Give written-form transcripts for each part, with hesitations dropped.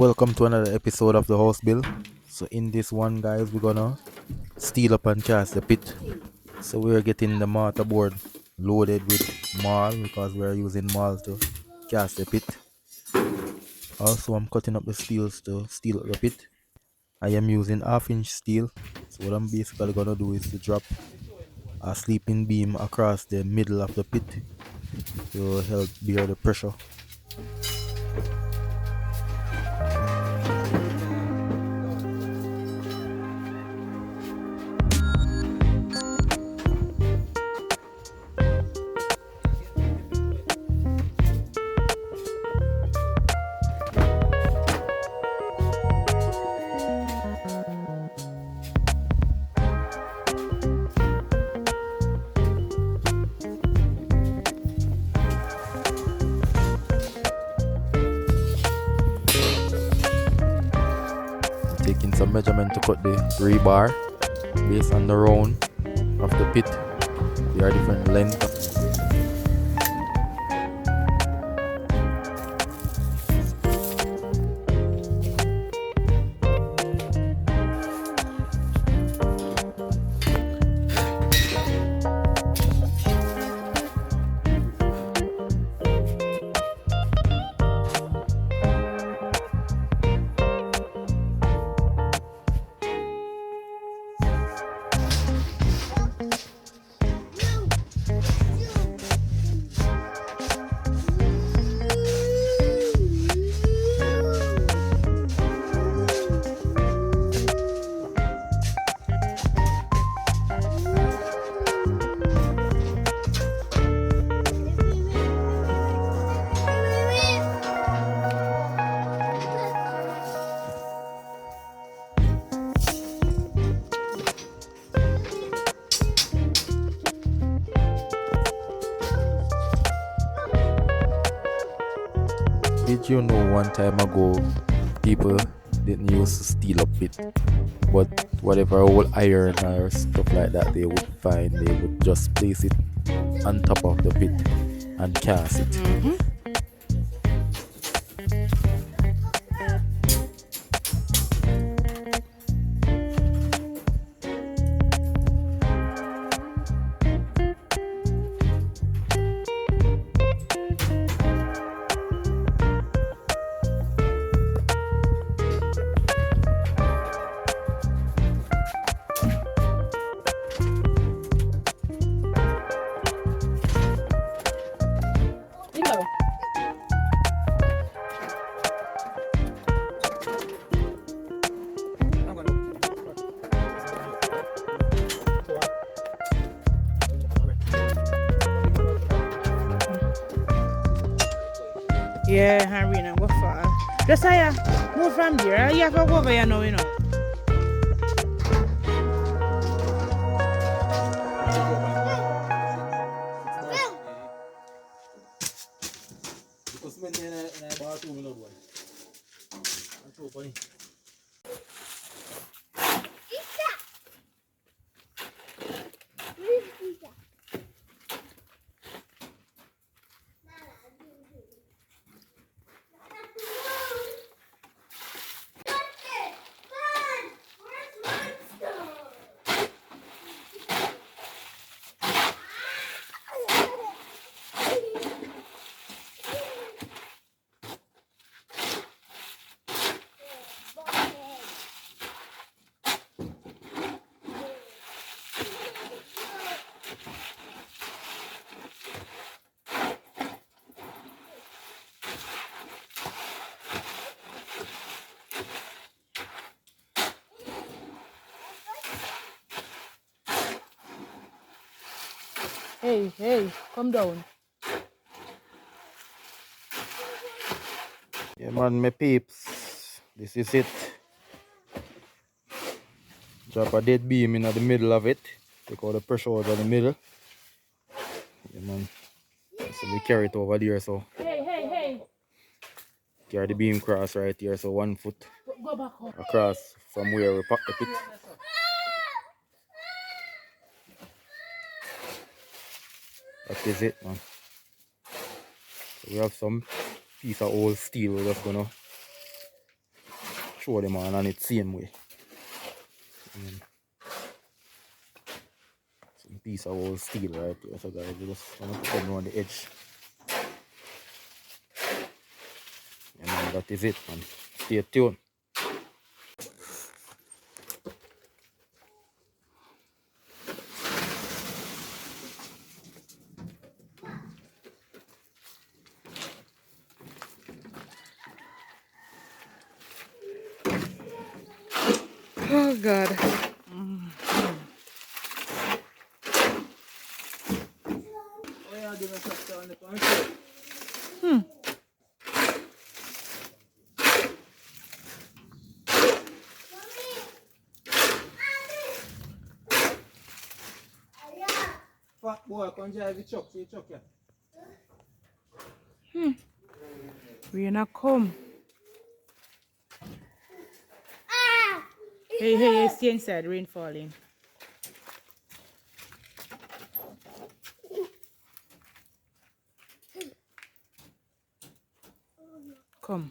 Welcome to another episode of the House Bill. So in this one, guys, we're gonna steel up and cast the pit. So we're getting the mortar board loaded with marl because we're using marl to cast the pit. Also, I'm cutting up the steels to steel up the pit. I am using half-inch steel. So what I'm basically gonna do is to drop a sleeping beam across the middle of the pit to help bear the pressure. Taking some measurement to cut the rebar based on the round of the pit. There are different lengths. Did you know one time ago people didn't use to steel up pit, but whatever old iron or stuff like that they would find, they would just place it on top of the pit and cast it. Yeah, Harina, go far. Just say, move from there. You have to go over here now, you know. Hey, come down. Yeah man, my peeps, this is it. Drop a dead beam in the middle of it. Take all the pressure out of the middle. Yeah man. So we carry it over there, so Hey. carry the beam cross right here, so 1 foot Go back home. across from where we pack the pit. That is it, man. So we have some piece of old steel we're just gonna throw them on it same way. Some piece of old steel right here. So guys, we just gonna put them on the edge. And then that is it, man. Stay tuned. Oh God. Fat boy, come drive the truck, see the truck here. We're not come. Hey, hey, hey, stay inside, rain falling. Come.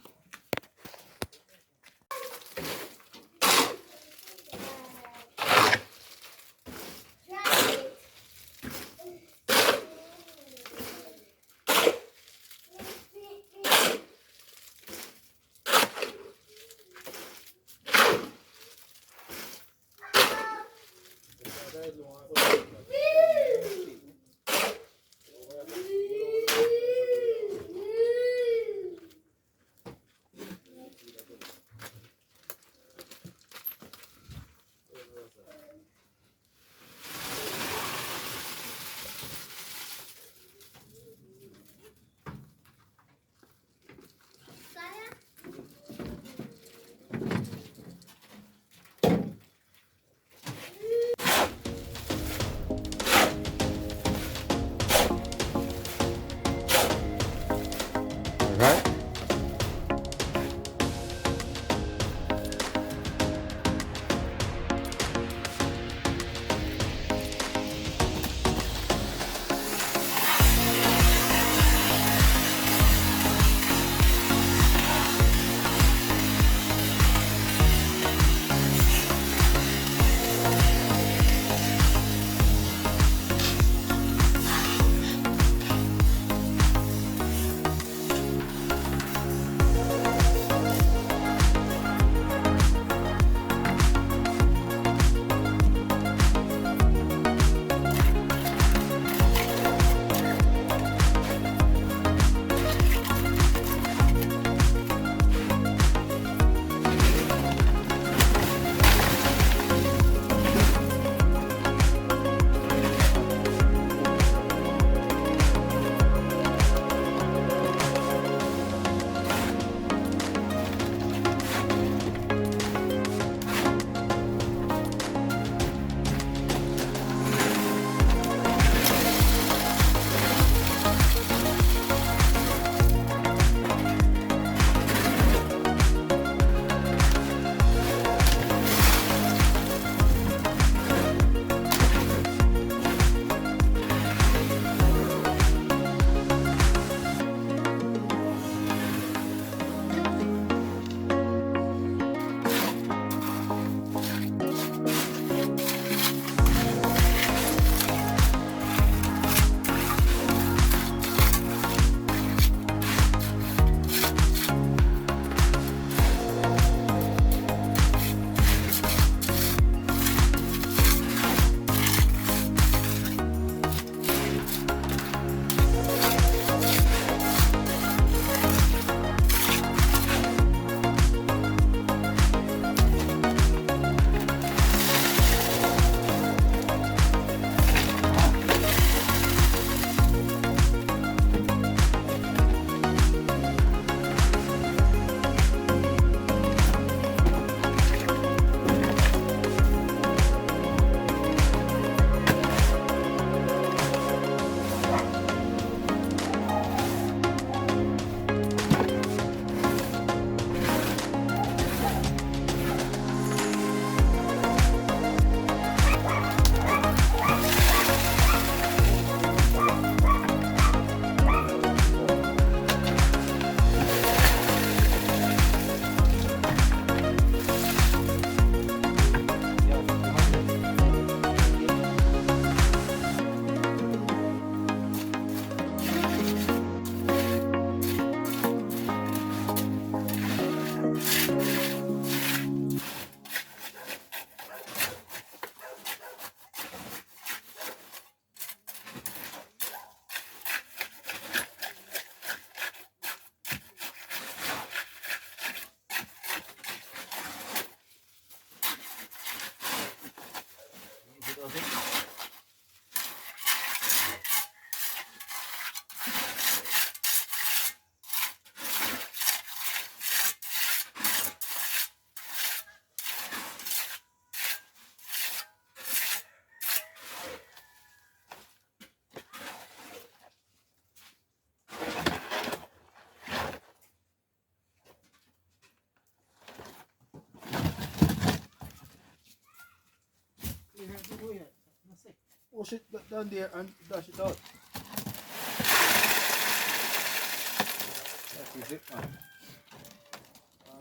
Push it down there and dash it out. That is it, man.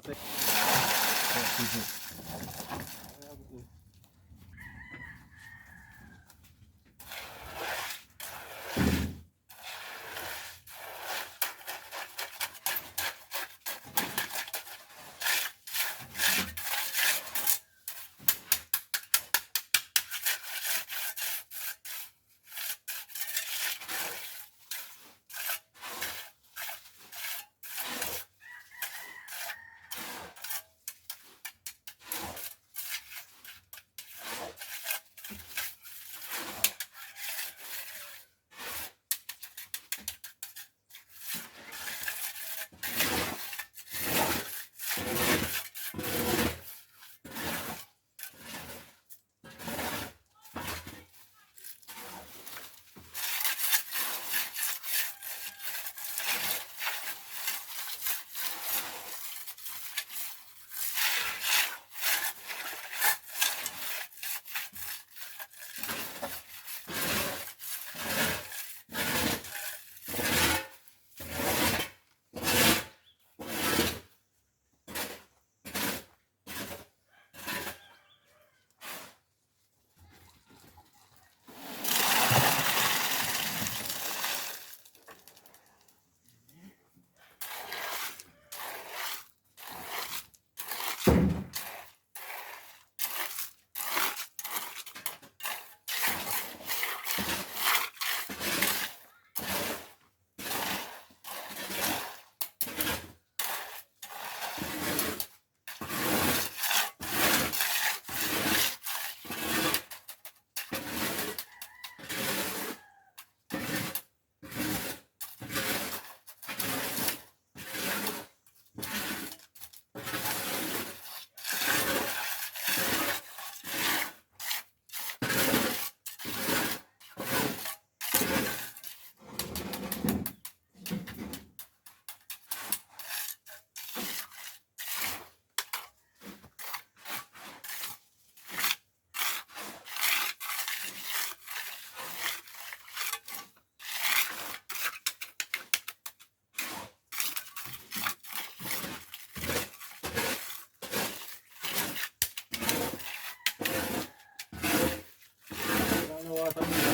That is it.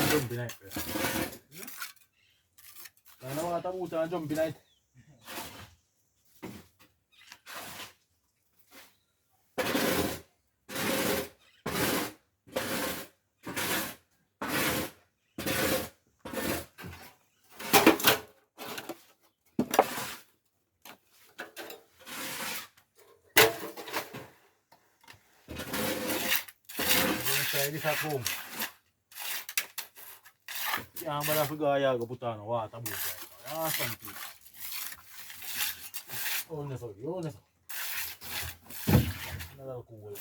Jumping night. Sana makatabutan ang jumping night. Saya di sakung. Yang mana segaya ke putana wah tabu. Ya sampai. Oh neso, yo neso. Nada cool.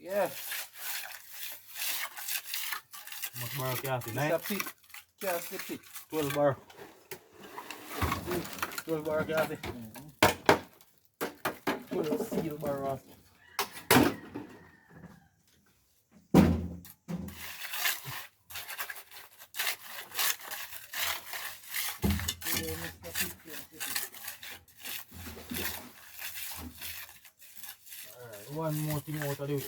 Yeah. Mas bar kya si nai? Sapit. Kya sapit. 12 bar. 12 bar kya si? 12 seal bar. One more thing I want to do.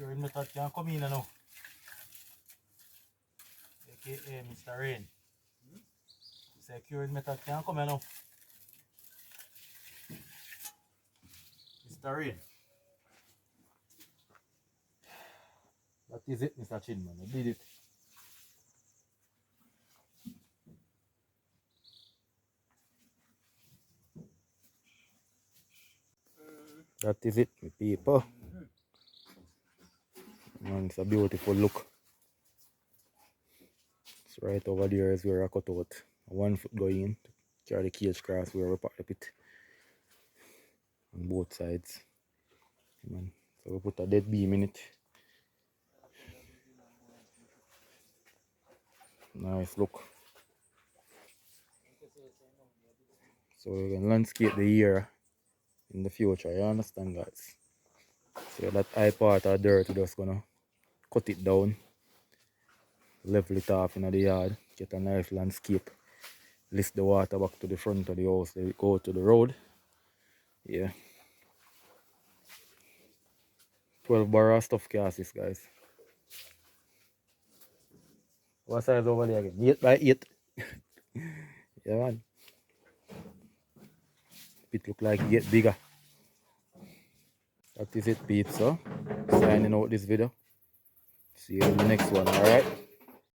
curing method can come in now. AKA Mr. Rain. Say curing method can come in now. Mr. Rain. That is it, Mr. Chinman. I did it. That is it, my people. Man, it's a beautiful look. It's right over there is where I cut out 1 foot going in to carry the cage cross where we pack the pit on both sides. Man. So we put a dead beam in it. Nice look. So we can landscape the area in the future, you understand, guys? So that high part of dirt, we're just gonna cut it down, level it off in the yard, get a nice landscape, lift the water back to the front of the house, let it go to the road. Yeah. 12 bar of stuff cases, guys. What size over there again? 8 by 8. Yeah, man. It look like it get bigger. That is it, peeps. So signing out this video. See you in the next one. Alright.